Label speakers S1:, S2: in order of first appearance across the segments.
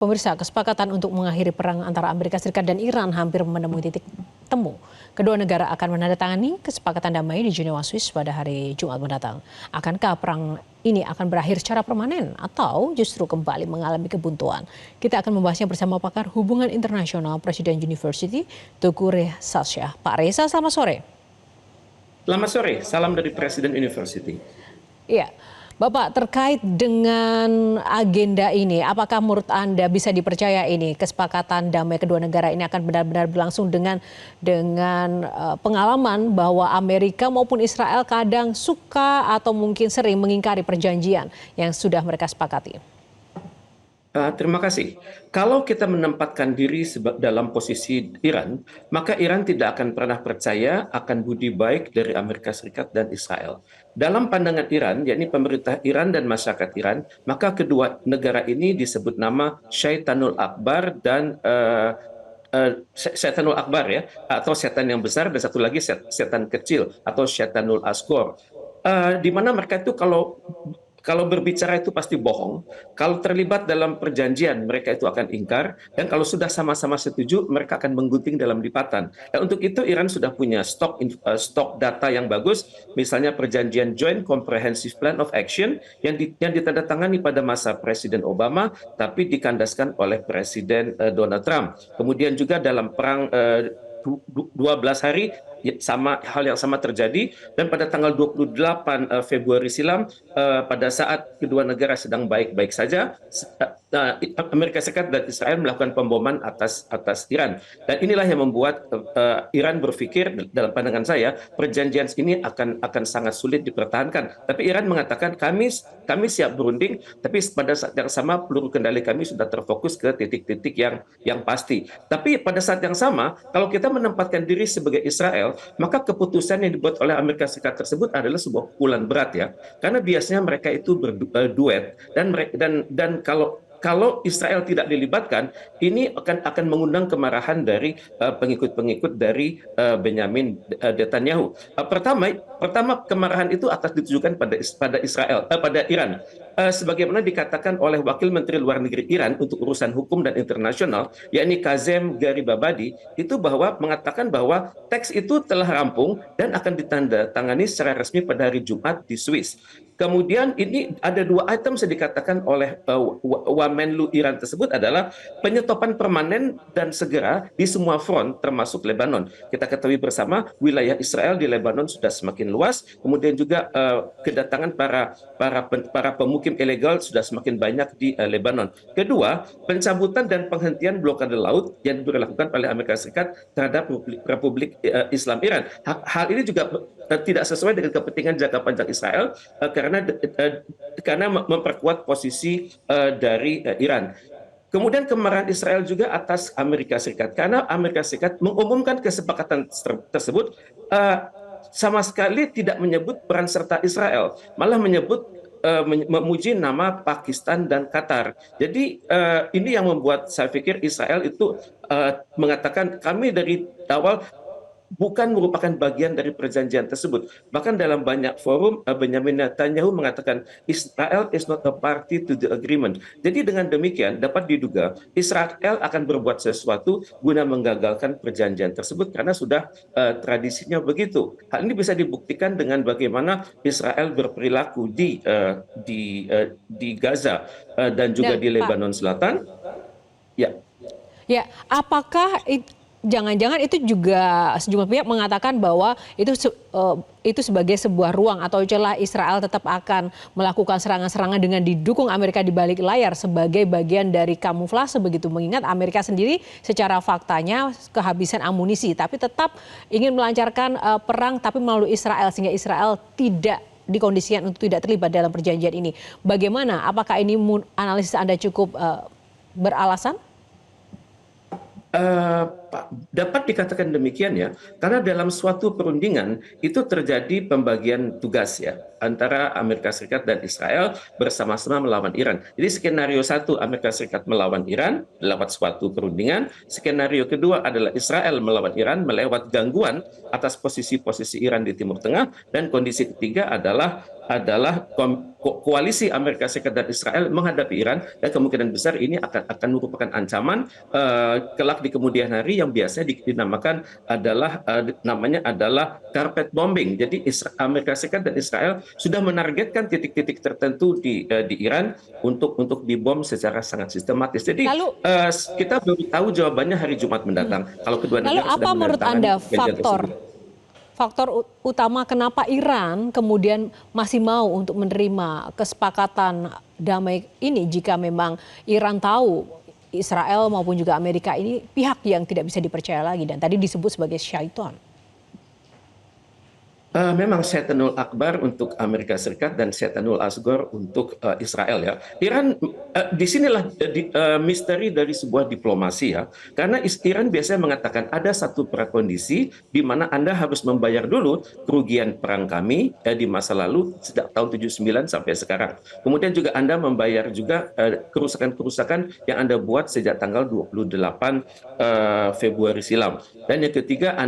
S1: Pemirsa, kesepakatan untuk mengakhiri perang antara Amerika Serikat dan Iran hampir menemui titik temu. Kedua negara akan menandatangani kesepakatan damai di Jenewa, Swiss pada hari Jumat mendatang. Akankah perang ini akan berakhir secara permanen atau justru kembali mengalami kebuntuan? Kita akan membahasnya bersama pakar hubungan internasional Presiden University, Teguh Reza Shah. Pak Reza, selamat sore.
S2: Selamat sore, salam dari Presiden University.
S1: Iya. Bapak, terkait dengan agenda ini, apakah menurut Anda bisa dipercaya ini kesepakatan damai kedua negara ini akan benar-benar berlangsung dengan pengalaman bahwa Amerika maupun Israel kadang suka atau mungkin sering mengingkari perjanjian yang sudah mereka sepakati?
S2: Terima kasih. Kalau kita menempatkan diri dalam posisi Iran, maka Iran tidak akan pernah percaya akan budi baik dari Amerika Serikat dan Israel. Dalam pandangan Iran, yakni pemerintah Iran dan masyarakat Iran, maka kedua negara ini disebut nama Syaitanul Akbar dan Syaitanul Akbar ya, atau setan yang besar, dan satu lagi setan kecil atau Syaitanul Asghar. Di mana mereka itu kalau berbicara itu pasti bohong. Kalau terlibat dalam perjanjian, mereka itu akan ingkar. Dan kalau sudah sama-sama setuju, mereka akan menggunting dalam lipatan. Dan untuk itu Iran sudah punya stok data yang bagus. Misalnya perjanjian Joint Comprehensive Plan of Action yang ditandatangani pada masa Presiden Obama, tapi dikandaskan oleh Presiden Donald Trump. Kemudian juga dalam perang 12 hari hal yang sama terjadi, dan pada tanggal 28 Februari silam pada saat kedua negara sedang baik-baik saja, Amerika Serikat dan Israel melakukan pemboman atas Iran, dan inilah yang membuat Iran berpikir, dalam pandangan saya, perjanjian ini akan sangat sulit dipertahankan. Tapi Iran mengatakan kami siap berunding, tapi pada saat yang sama peluru kendali kami sudah terfokus ke titik-titik yang pasti. Tapi pada saat yang sama, kalau kita menempatkan diri sebagai Israel, maka keputusan yang dibuat oleh Amerika Serikat tersebut adalah sebuah pukulan berat ya, karena biasanya mereka itu berduet, dan kalau Israel tidak dilibatkan, ini akan mengundang kemarahan dari pengikut-pengikut dari Benyamin Netanyahu. Pertama kemarahan itu akan ditujukan pada Iran. Sebagaimana dikatakan oleh Wakil Menteri Luar Negeri Iran untuk urusan hukum dan internasional, yakni Kazem Garibabadi, itu mengatakan bahwa teks itu telah rampung dan akan ditandatangani secara resmi pada hari Jumat di Swiss. Kemudian ini ada dua item yang dikatakan oleh Wamenlu Iran tersebut adalah penyetopan permanen dan segera di semua front termasuk Lebanon. Kita ketahui bersama wilayah Israel di Lebanon sudah semakin luas, kemudian juga kedatangan para pemukim ilegal sudah semakin banyak di Lebanon. Kedua, pencabutan dan penghentian blokade laut yang dilakukan oleh Amerika Serikat terhadap Republik Islam Iran. Hal ini juga tidak sesuai dengan kepentingan jangka panjang Israel karena memperkuat posisi dari Iran. Kemudian kemarahan Israel juga atas Amerika Serikat karena Amerika Serikat mengumumkan kesepakatan tersebut sama sekali tidak menyebut peran serta Israel, malah memuji nama Pakistan dan Qatar. Jadi ini yang membuat saya pikir Israel itu mengatakan kami dari awal bukan merupakan bagian dari perjanjian tersebut. Bahkan dalam banyak forum, Benyamin Netanyahu mengatakan Israel is not a party to the agreement. Jadi dengan demikian dapat diduga Israel akan berbuat sesuatu guna menggagalkan perjanjian tersebut karena sudah tradisinya begitu. Hal ini bisa dibuktikan dengan bagaimana Israel berperilaku di Gaza dan juga di Lebanon Selatan.
S1: Ya. Ya, apakah jangan-jangan itu juga sejumlah pihak mengatakan bahwa itu sebagai sebuah ruang atau celah Israel tetap akan melakukan serangan-serangan dengan didukung Amerika di balik layar sebagai bagian dari kamuflase begitu, mengingat Amerika sendiri secara faktanya kehabisan amunisi tapi tetap ingin melancarkan perang tapi melalui Israel sehingga Israel tidak dikondisikan untuk tidak terlibat dalam perjanjian ini. Bagaimana? Apakah ini analisis Anda cukup beralasan?
S2: dapat dikatakan demikian ya, karena dalam suatu perundingan itu terjadi pembagian tugas ya antara Amerika Serikat dan Israel bersama-sama melawan Iran. Jadi skenario satu Amerika Serikat melawan Iran lewat suatu perundingan, skenario kedua adalah Israel melawan Iran melewat gangguan atas posisi-posisi Iran di Timur Tengah, dan kondisi ketiga adalah koalisi Amerika Serikat dan Israel menghadapi Iran, dan kemungkinan besar ini akan merupakan ancaman kelak di kemudian hari yang biasanya dinamakan namanya adalah carpet bombing. Jadi Amerika Serikat dan Israel sudah menargetkan titik-titik tertentu di Iran untuk dibom secara sangat sistematis. Jadi
S1: Lalu,
S2: kita baru tahu jawabannya hari Jumat mendatang. Kalau kedua
S1: lalu
S2: negara sudah
S1: apa menurut
S2: menandatangani
S1: Anda
S2: perjanjian tersebut.
S1: faktor utama kenapa Iran kemudian masih mau untuk menerima kesepakatan damai ini jika memang Iran tahu Israel maupun juga Amerika ini pihak yang tidak bisa dipercaya lagi dan tadi disebut sebagai syaitan?
S2: Memang Syaitanul Akbar untuk Amerika Serikat dan Syaitanul Asghar untuk Israel ya. Iran disinilah misteri dari sebuah diplomasi ya. Karena Iran biasanya mengatakan ada satu prakondisi di mana Anda harus membayar dulu kerugian perang kami di masa lalu sejak tahun 79 sampai sekarang. Kemudian juga Anda membayar juga kerusakan-kerusakan yang Anda buat sejak tanggal 28 Februari silam. Dan yang ketiga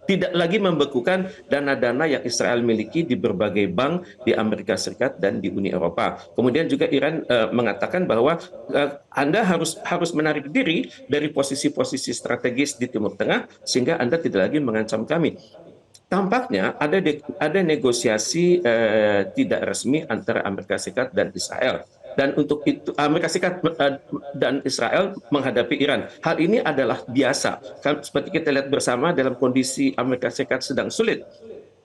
S2: tidak lagi membekukan dana-dana yang Israel miliki di berbagai bank di Amerika Serikat dan di Uni Eropa. Kemudian juga Iran mengatakan bahwa Anda harus menarik diri dari posisi-posisi strategis di Timur Tengah sehingga Anda tidak lagi mengancam kami. Tampaknya ada negosiasi tidak resmi antara Amerika Serikat dan Israel. Dan untuk itu Amerika Serikat dan Israel menghadapi Iran. Hal ini adalah biasa. Seperti kita lihat bersama dalam kondisi Amerika Serikat sedang sulit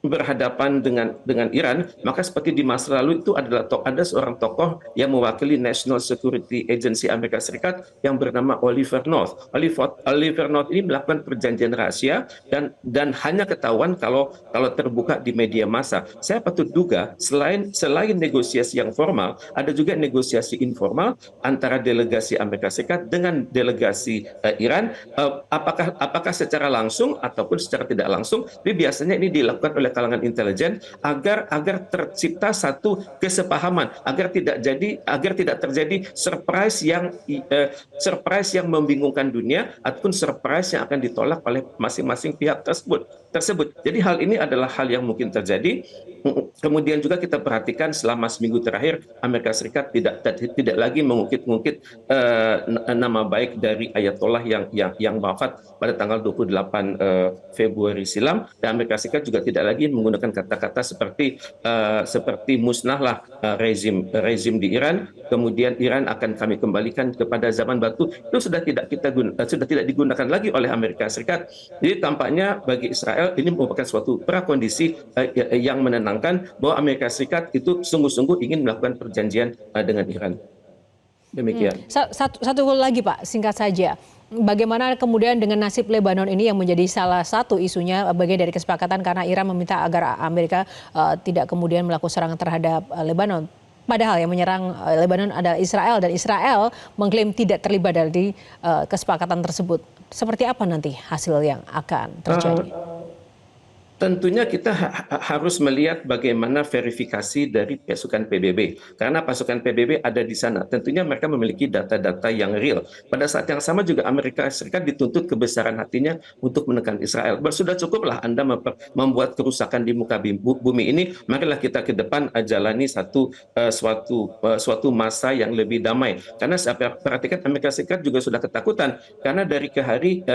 S2: berhadapan dengan Iran, maka seperti di masa lalu itu ada seorang tokoh yang mewakili National Security Agency Amerika Serikat yang bernama Oliver North. Oliver North ini melakukan perjanjian rahasia dan hanya ketahuan kalau terbuka di media massa. Saya patut duga selain negosiasi yang formal, ada juga negosiasi informal antara delegasi Amerika Serikat dengan delegasi Iran. Apakah secara langsung ataupun secara tidak langsung? Tapi biasanya ini dilakukan oleh kalangan intelijen agar tercipta satu kesepahaman, agar tidak terjadi surprise yang membingungkan dunia ataupun surprise yang akan ditolak oleh masing-masing pihak tersebut. Jadi hal ini adalah hal yang mungkin terjadi. Kemudian juga kita perhatikan selama seminggu terakhir Amerika Serikat tidak lagi mengungkit-ungkit nama baik dari Ayatollah yang wafat pada tanggal 28 Februari silam, dan Amerika Serikat juga tidak lagi menggunakan kata-kata seperti musnahlah rezim di Iran, kemudian Iran akan kami kembalikan kepada zaman batu. Itu sudah tidak digunakan lagi oleh Amerika Serikat. Jadi tampaknya bagi Israel ini merupakan suatu prakondisi yang menenangkan bahwa Amerika Serikat itu sungguh-sungguh ingin melakukan perjanjian dengan Iran. Demikian.
S1: Satu lagi Pak, singkat saja. Bagaimana kemudian dengan nasib Lebanon ini yang menjadi salah satu isunya bagian dari kesepakatan karena Iran meminta agar Amerika tidak kemudian melakukan serangan terhadap Lebanon. Padahal yang menyerang Lebanon adalah Israel dan Israel mengklaim tidak terlibat dari kesepakatan tersebut. Seperti apa nanti hasil yang akan terjadi?
S2: Tentunya kita harus melihat bagaimana verifikasi dari pasukan PBB. Karena pasukan PBB ada di sana. Tentunya mereka memiliki data-data yang real. Pada saat yang sama juga Amerika Serikat dituntut kebesaran hatinya untuk menekan Israel. Sudah cukuplah Anda membuat kerusakan di muka bumi ini. Marilah kita ke depan jalani suatu masa yang lebih damai. Karena saya perhatikan Amerika Serikat juga sudah ketakutan. Karena dari ke hari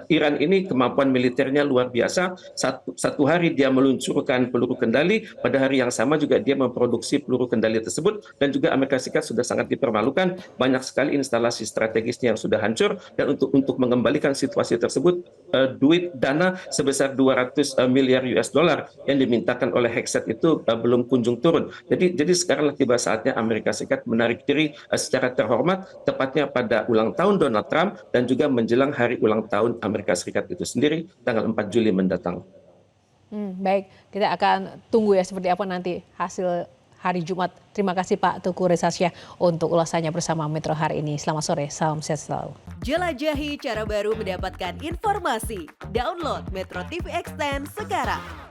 S2: Iran ini kemampuan militernya luar biasa. Satu hari dia meluncurkan peluru kendali, pada hari yang sama juga dia memproduksi peluru kendali tersebut, dan juga Amerika Serikat sudah sangat dipermalukan, banyak sekali instalasi strategisnya yang sudah hancur, dan untuk mengembalikan situasi tersebut dana sebesar 200 miliar US dollar yang dimintakan oleh Hexet itu belum kunjung turun. Jadi sekarang tiba saatnya Amerika Serikat menarik diri secara terhormat, tepatnya pada ulang tahun Donald Trump dan juga menjelang hari ulang tahun Amerika Serikat itu sendiri tanggal 4 Juli mendatang.
S1: Baik, kita akan tunggu ya seperti apa nanti hasil hari Jumat. Terima kasih Pak Tuku Resasya untuk ulasannya bersama Metro hari ini. Selamat sore, salam sehat selalu.
S3: Jelajahi cara baru mendapatkan informasi. Download Metro TV Extend sekarang.